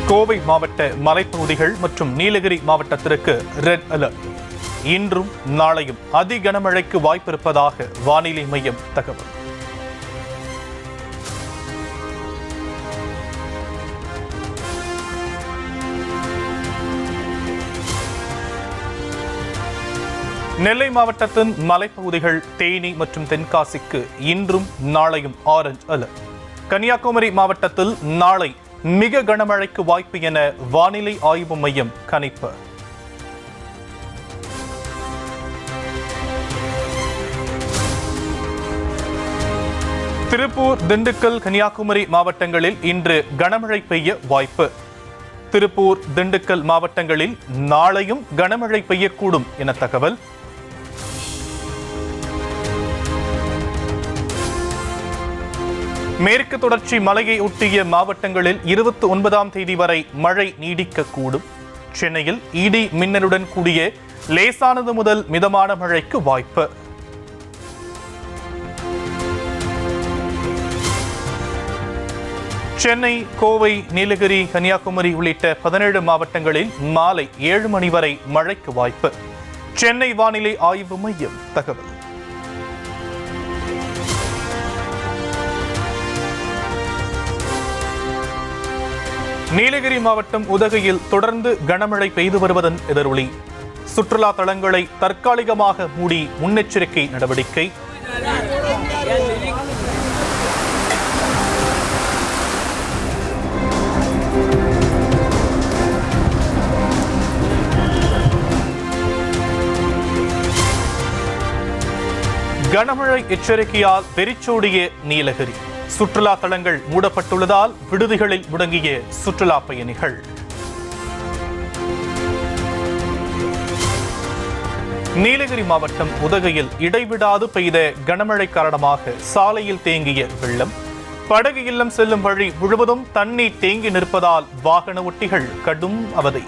கோவை மாவட்ட மலைப்பகுதிகள் மற்றும் நீலகிரி மாவட்டத்திற்கு ரெட் அலர்ட். இன்றும் நாளையும் அதி கனமழைக்கு வாய்ப்பிருப்பதாக வானிலை மையம் தகவல். நெல்லை மாவட்டத்தின் மலைப்பகுதிகள் தேனி மற்றும் தென்காசிக்கு இன்றும் நாளையும் ஆரஞ்சு அலர்ட். கன்னியாகுமரி மாவட்டத்தில் நாளை மிக கனமழைக்கு வாய்ப்பு என வானிலை ஆய்வு மையம் கணிப்பு. திருப்பூர், திண்டுக்கல், கன்னியாகுமரி மாவட்டங்களில் இன்று கனமழை பெய்ய வாய்ப்பு. திருப்பூர், திண்டுக்கல் மாவட்டங்களில் நாளையும் கனமழை பெய்யக்கூடும் என தகவல். மேற்கு தொடர்ச்சி மலையை ஒட்டிய மாவட்டங்களில் 29ஆம் தேதி வரை மழை நீடிக்கக்கூடும். சென்னையில் இடி மின்னலுடன் கூடிய லேசானது முதல் மிதமான மழைக்கு வாய்ப்பு. சென்னை, கோவை, நீலகிரி, கன்னியாகுமரி உள்ளிட்ட 17 மாவட்டங்களில் மாலை 7 மணி வரை மழைக்கு வாய்ப்பு. சென்னை வானிலை ஆய்வு மையம் தகவல். நீலகிரி மாவட்டம் உதகையில் தொடர்ந்து கனமழை பெய்து வருவதன் எதிரொலி சுற்றுலா தலங்களை தற்காலிகமாக மூடி முன்னெச்சரிக்கை நடவடிக்கை. கனமழை எச்சரிக்கையால் வெறிச்சோடிய நீலகிரி. சுற்றுலா தலங்கள் மூடப்பட்டுள்ளதால் விடுதிகளில் முடங்கிய சுற்றுலா பயணிகள். நீலகிரி மாவட்டம் உதகையில் இடைவிடாது பெய்த கனமழை காரணமாக சாலையில் தேங்கிய வெள்ளம். படகு இல்லம் செல்லும் வழி முழுவதும் தண்ணீர் தேங்கி நிற்பதால் வாகன ஓட்டிகள் கடும் அவதி.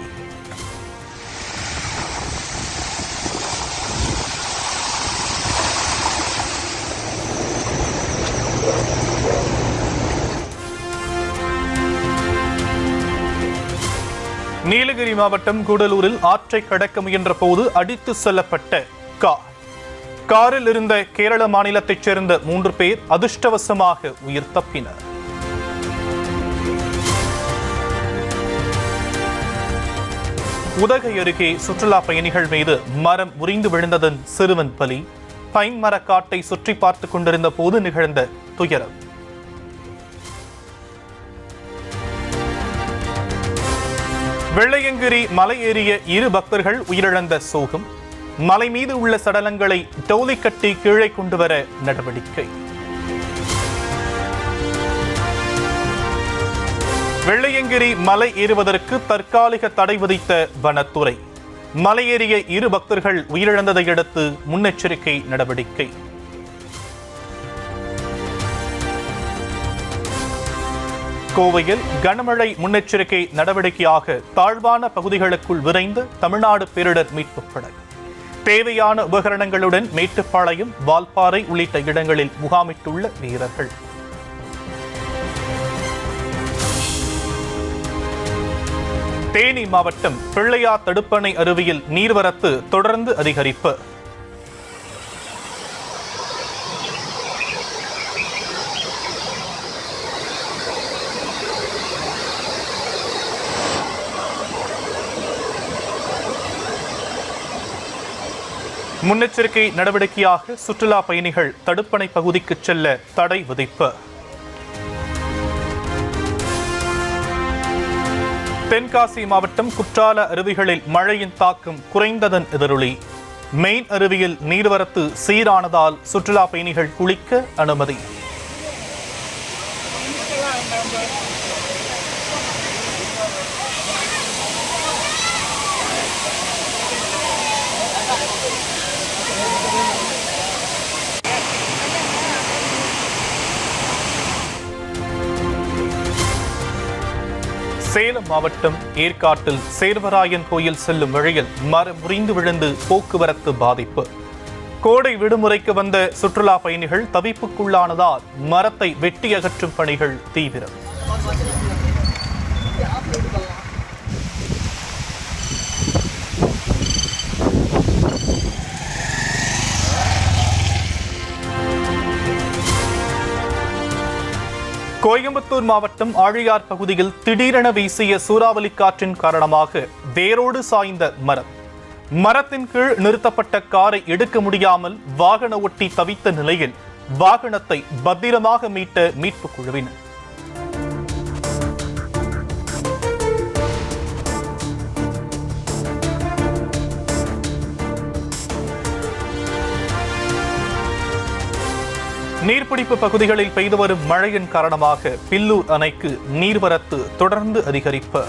நீலகிரி மாவட்டம் கூடலூரில் ஆற்றை கடக்க முயன்ற போது அடித்து செல்லப்பட்ட காரில் இருந்த கேரள மாநிலத்தைச் சேர்ந்த 3 பேர் அதிர்ஷ்டவசமாக உயிர் தப்பினர். உதகை அருகே சுற்றுலா பயணிகள் மீது மரம் முறிந்து விழுந்ததன் சிறுவன் பலி. பைன் மரக்காட்டை சுற்றி பார்த்துக் கொண்டிருந்த போது நிகழ்ந்த துயரம். வெள்ளையங்கிரி மலை ஏறிய 2 பக்தர்கள் உயிரிழந்த சோகம். மலை மீது உள்ள சடலங்களை டோலி கட்டி கீழே கொண்டு வர நடவடிக்கை. வெள்ளையங்கிரி மலை ஏறுவதற்கு தற்காலிக தடை விதித்த வனத்துறை. மலை ஏறிய 2 பக்தர்கள் உயிரிழந்ததை அடுத்து முன்னெச்சரிக்கை நடவடிக்கை. கோவையில் கனமழை முன்னெச்சரிக்கை நடவடிக்கையாக தாழ்வான பகுதிகளுக்குள் விரைந்து தமிழ்நாடு பேரிடர் மீட்பு படகு. தேவையான உபகரணங்களுடன் மேட்டுப்பாளையம், வால்பாறை உள்ளிட்ட இடங்களில் முகாமிட்டுள்ள வீரர்கள். தேனி மாவட்டம் பிள்ளையார் தடுப்பணை அருவியில் நீர்வரத்து தொடர்ந்து அதிகரிப்பு. முன்னெச்சரிக்கை நடவடிக்கையாக சுற்றுலா பயணிகள் தடுப்பணை பகுதிக்கு செல்ல தடை விதிப்பு. தென்காசி மாவட்டம் குற்றால அருவிகளில் மழையின் தாக்கம் குறைந்ததன் எதிரொலி. மெயின் அருவியில் நீர்வரத்து சீரானதால் சுற்றுலா பயணிகள் குளிக்க அனுமதி. சேலம் மாவட்டம் ஏற்காட்டில் சேர்வராயன் கோயில் செல்லும் வழியில் மரம் முறிந்து விழுந்து போக்குவரத்து பாதிப்பு. கோடை விடுமுறைக்கு வந்த சுற்றுலா பயணிகள் தவிப்புக்குள்ளானதால் மரத்தை வெட்டி அகற்றும் பணிகள் தீவிரம். கோயம்புத்தூர் மாவட்டம் ஆழியார் பகுதியில் திடீரென வீசிய சூறாவளி காற்றின் காரணமாக வேரோடு சாய்ந்த மரத்தின் கீழ் நிறுத்தப்பட்ட காரை எடுக்க முடியாமல் வாகன ஓட்டி தவித்த நிலையில் வாகனத்தை பத்திரமாக மீட்ட மீட்புக் குழுவினர். நீர்பிடிப்பு பகுதிகளில் பெய்து வரும் மழையின் காரணமாக பில்லூர் அணைக்கு நீர்வரத்து தொடர்ந்து அதிகரிப்பு.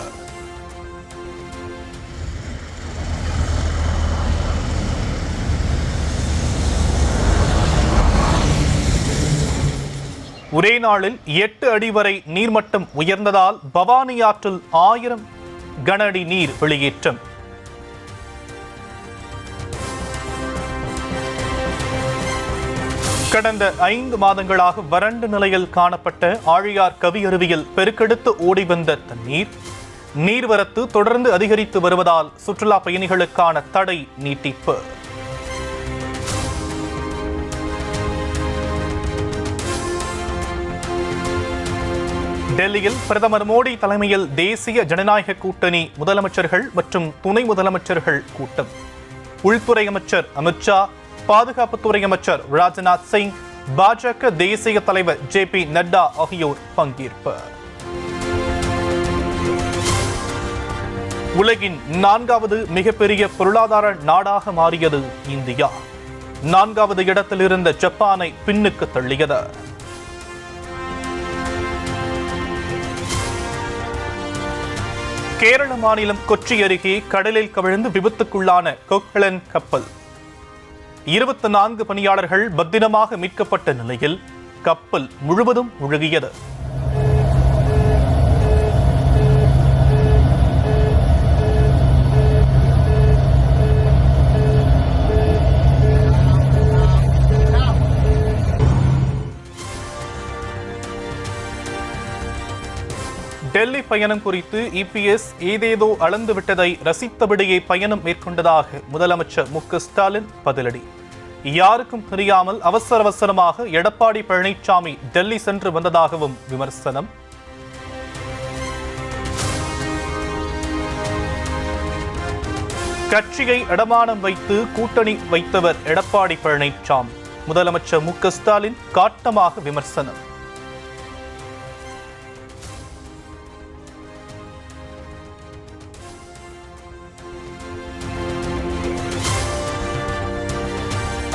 ஒரே நாளில் 8 அடி வரை நீர்மட்டம் உயர்ந்ததால் பவானி ஆற்றில் 1000 கன அடி நீர் வெளியேற்றம். கடந்த 5 மாதங்களாக வறண்ட நிலையில் காணப்பட்ட ஆழியார் கவியருவியில் பெருக்கெடுத்து ஓடி வந்த தண்ணீர் நீர்வரத்து தொடர்ந்து அதிகரித்து வருவதால் சுற்றுலா பயணிகளுக்கான தடை நீட்டிப்பு. டெல்லியில் பிரதமர் மோடி தலைமையில் தேசிய ஜனநாயக கூட்டணி முதலமைச்சர்கள் மற்றும் துணை முதலமைச்சர்கள் கூட்டம். உள்துறை அமைச்சர் அமித்ஷா, பாதுகாப்புத்துறை அமைச்சர் ராஜ்நாத் சிங், பாஜக தேசிய தலைவர் JP நட்டா ஆகியோர் பங்கேற்பு. உலகின் 4வது மிகப்பெரிய பொருளாதார நாடாக மாறியது இந்தியா. 4வது இடத்தில் இருந்த ஜப்பானை பின்னுக்கு தள்ளியது. கேரள மாநிலம் கொச்சி அருகே கடலில் கவிழ்ந்து விபத்துக்குள்ளான கொக்ஹலன் கப்பல் 24 பணியாளர்கள் பத்திரமாக மீட்கப்பட்ட நிலையில் கப்பல் முழுவதும் முழுகியது. டெல்லி பயணம் குறித்து EPS ஏதேதோ அளந்துவிட்டதை ரசித்தபடியே பயணம் மேற்கொண்டதாக முதலமைச்சர் மு.க. ஸ்டாலின் பதிலடி. யாருக்கும் தெரியாமல் அவசரமாக எடப்பாடி பழனிசாமி டெல்லி சென்று வந்ததாகவும் விமர்சனம். கட்சியை அடமானம் வைத்து கூட்டணி வைத்தவர் எடப்பாடி பழனிசாமி. முதலமைச்சர் மு.க. ஸ்டாலின் காட்டமாக விமர்சனம்.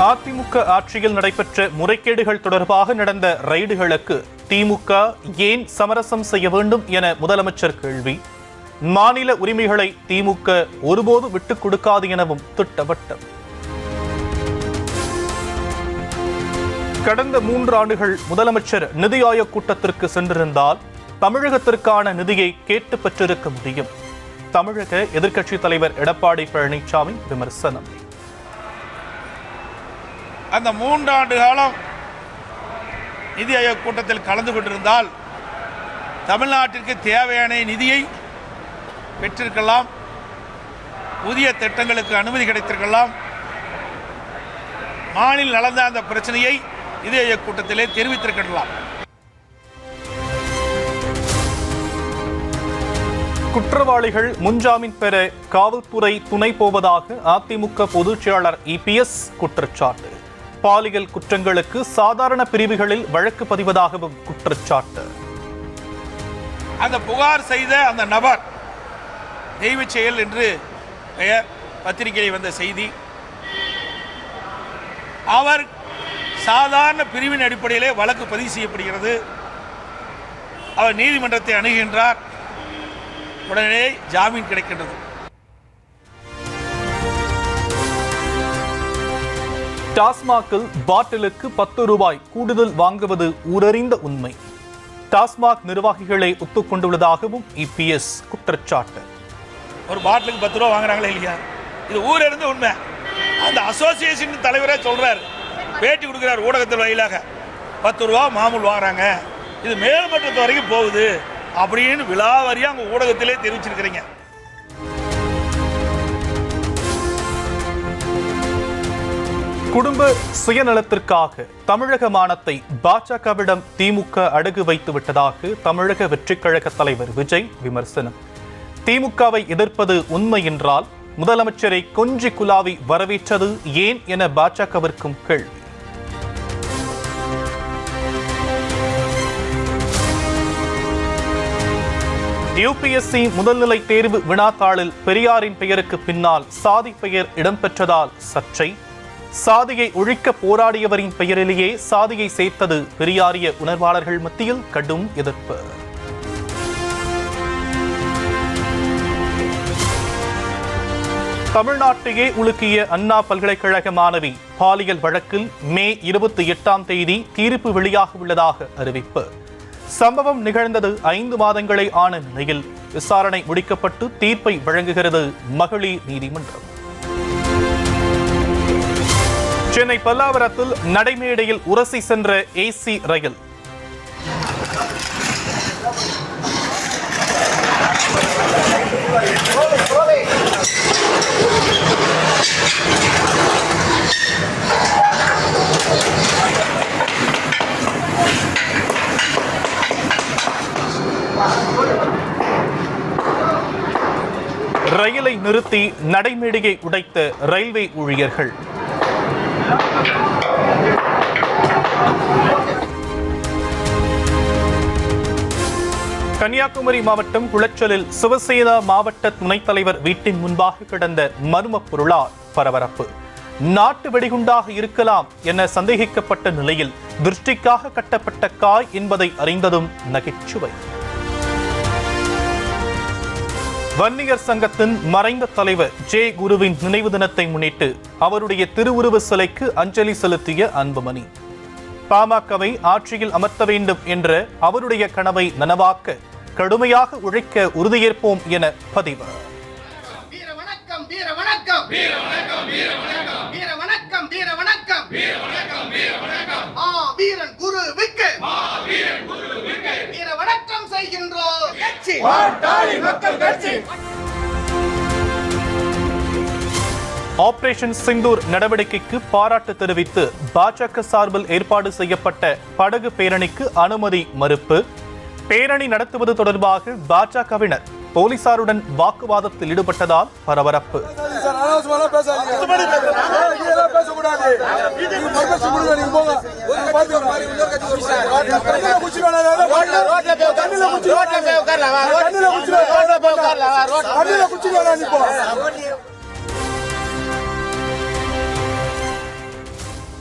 அதிமுக ஆட்சியில் நடைபெற்ற முறைகேடுகள் தொடர்பாக நடந்த ரைடுகளுக்கு திமுக ஏன் சமரசம் செய்ய வேண்டும் என முதலமைச்சர் கேள்வி. மாநில உரிமைகளை திமுக ஒருபோது விட்டுக் கொடுக்காது எனவும் திட்டவட்டம். கடந்த 3 ஆண்டுகள் முதலமைச்சர் நிதி ஆயோக் கூட்டத்திற்கு சென்றிருந்தால் தமிழகத்திற்கான நிதியை கேட்டு பெற்றிருக்க முடியும். தமிழக எதிர்க்கட்சித் தலைவர் எடப்பாடி பழனிசாமி விமர்சனம். அந்த 3 ஆண்டு காலம் நிதி ஆயோக் கூட்டத்தில் கலந்து கொண்டிருந்தால் தமிழ்நாட்டிற்கு தேவையான நிதியை பெற்றிருக்கலாம், புதிய திட்டங்களுக்கு அனுமதி கிடைத்திருக்கலாம், மாநில நடந்த அந்த பிரச்சனையை நிதி ஆயோக் கூட்டத்திலே தெரிவித்திருக்கலாம். குற்றவாளிகள் முன்ஜாமீன் பெற காவல்துறை துணை போவதாக அதிமுக பொதுச் செயலாளர் EPS குற்றச்சாட்டு. பாலியல் குற்றங்களுக்கு சாதாரண பிரிவுகளில் வழக்கு பதிவதாகவும் குற்றச்சாட்டு. அந்த புகார் செய்த அந்த நபர் தெய்வ செயல் என்று பெயர், பத்திரிகையில் வந்த செய்தி. அவர் சாதாரண பிரிவின் அடிப்படையிலே வழக்கு பதிவு செய்யப்படுகிறது. அவர் நீதிமன்றத்தை அணுகின்றார், உடனே ஜாமீன் கிடைக்கின்றது. டாஸ்மாகில் பாட்டிலுக்கு 10 ரூபாய் கூடுதல் வாங்குவது ஊரறிந்த உண்மை. டாஸ்மாக் நிர்வாகிகளை ஒத்துக்கொண்டுள்ளதாகவும் EPS குற்றச்சாட்டு. ஒரு பாட்டிலுக்கு 10 ரூபா வாங்குறாங்களா இல்லையா? இது ஊரறிந்த உண்மை. அந்த அசோசியேஷன் தலைவரே சொல்றார், பேட்டி கொடுக்கிறார் ஊடகத்தில் வாயிலாக, 10 ரூபா மாமூல் வாங்குறாங்க, இது மேல்மட்டத்து வரைக்கும் போகுது அப்படின்னு விலாவாரியா அங்க ஊடகத்திலே தெரிவிச்சிருக்கிறீங்க. குடும்ப சுயநலத்திற்காக தமிழக மானத்தை பாஜகவிடம் திமுக அடகு வைத்து விட்டதாக தமிழக வெற்றிக் கழக தலைவர் விஜய் விமர்சனம். திமுகவை எதிர்ப்பது உண்மை என்றால் முதலமைச்சரை கொஞ்சி குலாவி வரவேற்றது ஏன் என பாஜகவிற்கும் கேள்வி. யுபிஎஸ்சி முதல்நிலை தேர்வு வினாத்தாளில் பெரியாரின் பெயருக்கு பின்னால் சாதி பெயர் இடம்பெற்றதால் சர்ச்சை. சாதியை ஒழிக்க போராடியவரின் பெயரிலேயே சாதியை சேர்த்தது பெரியாரிய உணர்வாளர்கள் மத்தியில் கடும் எதிர்ப்பு. தமிழ்நாட்டையே உலுக்கிய அண்ணா பல்கலைக்கழக மாணவி பாலியல் வழக்கில் மே 28ஆம் தேதி தீர்ப்பு வெளியாக உள்ளதாக அறிவிப்பு. சம்பவம் நிகழ்ந்தது 5 மாதங்களே ஆன நிலையில் விசாரணை முடிக்கப்பட்டு தீர்ப்பை வழங்குகிறது மகளிர் நீதிமன்றம். சென்னை பல்லாவரத்தில் நடைமேடையில் உரசி சென்ற ஏசி ரயில். ரயிலை நிறுத்தி நடைமேடையை உடைத்த ரயில்வே ஊழியர்கள். கன்னியாகுமரி மாவட்டம் குளச்சலில் சிவசேனா மாவட்ட துணைத் தலைவர் வீட்டின் முன்பாக கிடந்த மர்ம பொருளால் பரபரப்பு. நாட்டு வெடிகுண்டாக இருக்கலாம் என சந்தேகிக்கப்பட்ட நிலையில் திருஷ்டிக்காக கட்டப்பட்ட காய் என்பதை அறிந்ததும் நகைச்சுவை. வன்னியர் சங்கத்தின் மறைந்த தலைவர் ஜே குருவின் நினைவு தினத்தை முன்னிட்டு அவருடைய திருவுருவ சிலைக்கு அஞ்சலி செலுத்திய அன்புமணி. பாமகவை ஆட்சியில் அமர்த்த வேண்டும் என்ற அவருடைய கனவை நனவாக்க கடுமையாக உழைக்க உறுதியேற்போம் என பதிவு. ஆபரேஷன் சிந்தூர் நடவடிக்கைக்கு பாராட்டு தெரிவித்து பாஜக சார்பில் ஏற்பாடு செய்யப்பட்ட படகு பேரணிக்கு அனுமதி மறுப்பு. பேரணி நடத்துவது தொடர்பாக பாஜகவினர் போலீசாருடன் வாக்குவாதத்தில் ஈடுபட்டதால் பரபரப்பு.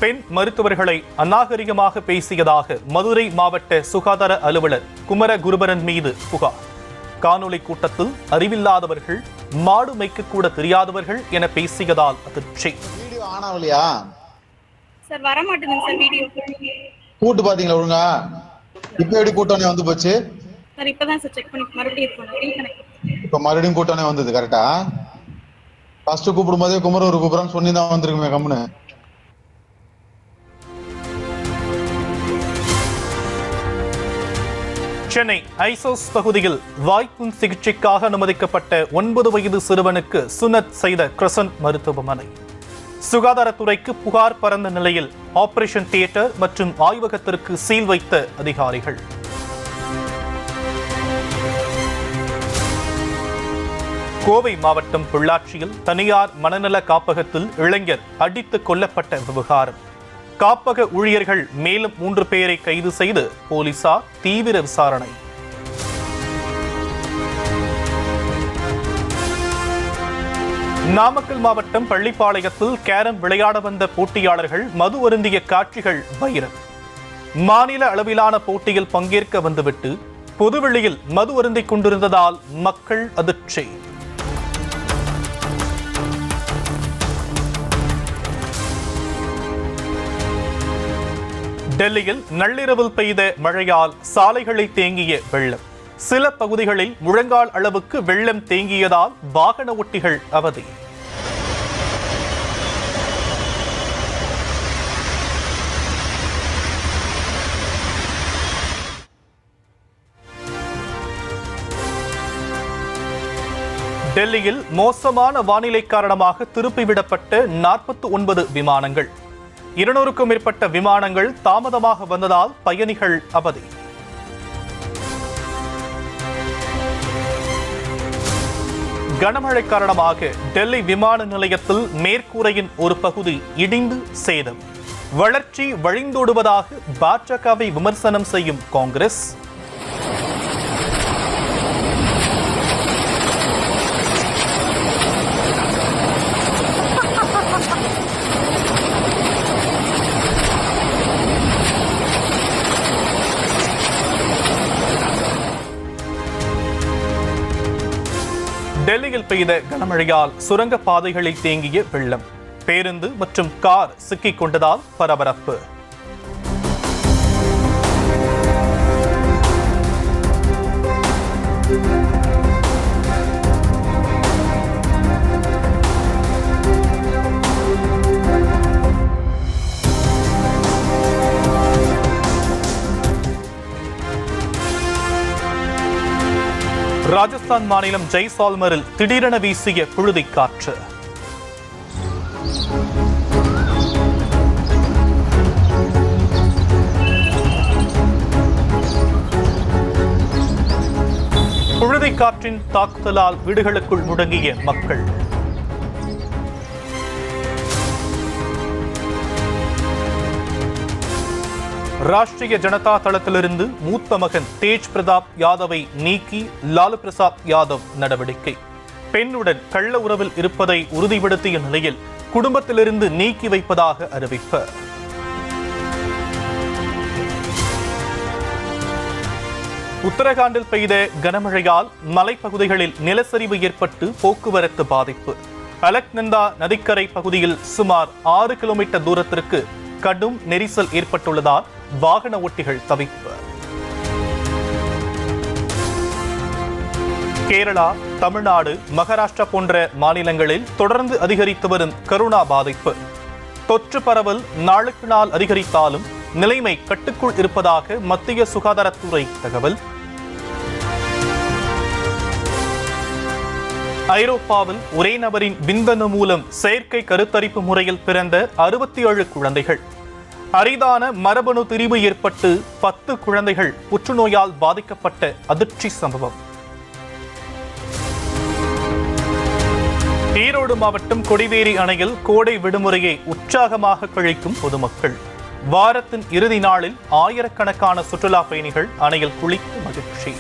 பெண் மருத்துவர்களை அநாகரிகமாக பேசியதாக மதுரை மாவட்ட சுகாதார அலுவலர் குமர குருபரன் மீது புகார். காணொலி கூட்டத்தில் அறிவில்லாதவர்கள், மாடு மேய்க்க கூட தெரியாதவர்கள் என பேசியதால் அதிர்ச்சி. வீடியோ ஆன் ஆகலையா சார்? வர மாட்டேங்குது சார் வீடியோ. கூட்டு பாத்தீங்களா ஒழுங்கா? இப்போ எப்படி கூட்டணி வந்து போச்சு சார்? இப்பதான் சார் செக் பண்ணி மறுபடியும் இப்ப மறுபடியும் கூட்டணி வந்தது. கரெக்டா? ஃபர்ஸ்ட் கூப்பிடும் போதே குமரூர் கூப்பிடுறான்னு சொல்லி தான் வந்திருக்குமே கம்முன்னு. சென்னை ஐசோஸ் பகுதியில் வாய்ப்புண் சிகிச்சைக்காக அனுமதிக்கப்பட்ட 9 வயது சிறுவனுக்கு சுனத் செய்த கிரசன்ட் மருத்துவமனை. சுகாதாரத்துறைக்கு புகார் பறந்த நிலையில் ஆபரேஷன் தியேட்டர் மற்றும் ஆய்வகத்திற்கு சீல் வைத்த அதிகாரிகள். கோவை மாவட்டம் பொள்ளாச்சியில் தனியார் மனநல காப்பகத்தில் இளைஞர் அடித்துக் கொல்லப்பட்ட விவகாரம். காப்பக ஊழியர்கள் மேலும் 3 பேரை கைது செய்து போலீசார் தீவிர விசாரணை. நாமக்கல் மாவட்டம் பள்ளிப்பாளையத்தில் கேரம் விளையாட வந்த போட்டியாளர்கள் மது அருந்திய காட்சிகள் வைரல். மாநில அளவிலான போட்டியில் பங்கேற்க வந்துவிட்டு பொதுவெளியில் மது அருந்திக் கொண்டிருந்ததால் மக்கள் அதிர்ச்சி. டெல்லியில் நள்ளிரவில் பெய்த மழையால் சாலைகளில் தேங்கிய வெள்ளம். சில பகுதிகளில் முழங்கால் அளவுக்கு வெள்ளம் தேங்கியதால் வாகன ஓட்டிகள் அவதி. டெல்லியில் மோசமான வானிலை காரணமாக திருப்பிவிடப்பட்ட 49 விமானங்கள். 200க்கும் மேற்பட்ட விமானங்கள் தாமதமாக வந்ததால் பயணிகள் அவதி. கனமழை காரணமாக டெல்லி விமான நிலையத்தில் மேற்கூரையின் ஒரு பகுதி இடிந்து சேதம். வளர்ச்சி வழிந்தோடுவதாக பாஜகவை விமர்சனம் செய்யும் காங்கிரஸ். டெல்லியில் பெய்த கனமழையால் சுரங்க பாதைகளில் தேங்கிய வெள்ளம். பேருந்து மற்றும் கார் சிக்கிக் கொண்டதால் பரபரப்பு. ராஜஸ்தான் மாநிலம் ஜெய்சால்மரில் திடீரென வீசிய புழுதி காற்று. புழுதி காற்றின் தாக்குதலால் வீடுகளுக்குள் முடங்கிய மக்கள். ராஷ்டிரிய ஜனதா தளத்திலிருந்து மூத்த மகன் தேஜ் பிரதாப் யாதவை நீக்கி லாலு பிரசாத் யாதவ் நடவடிக்கை. பெண்ணுடன் கள்ள உறவில் இருப்பதை உறுதிப்படுத்திய நிலையில் குடும்பத்திலிருந்து நீக்கி வைப்பதாக அறிவிப்பு. உத்தரகாண்டில் பெய்த கனமழையால் மலைப்பகுதிகளில் நிலச்சரிவு ஏற்பட்டு போக்குவரத்து பாதிப்பு. அலக்நந்தா நதிக்கரை பகுதியில் சுமார் 6 கிலோமீட்டர் தூரத்திற்கு கடும் நெரிசல் ஏற்பட்டுள்ளதால் வாகன ஓட்டிகள் தவிப்பு. கேரளா, தமிழ்நாடு, மகாராஷ்டிரா போன்ற மாநிலங்களில் தொடர்ந்து அதிகரித்து வரும் கரோனா பாதிப்பு. தொற்று பரவல் நாளுக்கு நாள் அதிகரித்தாலும் நிலைமை கட்டுக்குள் இருப்பதாக மத்திய சுகாதாரத்துறை தகவல். ஐரோப்பாவில் ஒரே நபரின் விந்தணு மூலம் செயற்கை கருத்தரிப்பு முறையில் பிறந்த 67 குழந்தைகள். அரிதான மரபணு திரிவு ஏற்பட்டு 10 குழந்தைகள் புற்றுநோயால் பாதிக்கப்பட்ட அதிர்ச்சி சம்பவம். ஈரோடு மாவட்டம் கொடிவேரி அணையில் கோடை விடுமுறையை உற்சாகமாக கழிக்கும் பொதுமக்கள். வாரத்தின் இறுதி நாளில் ஆயிரக்கணக்கான சுற்றுலா பயணிகள் அணையில் குளித்து மகிழ்ச்சி.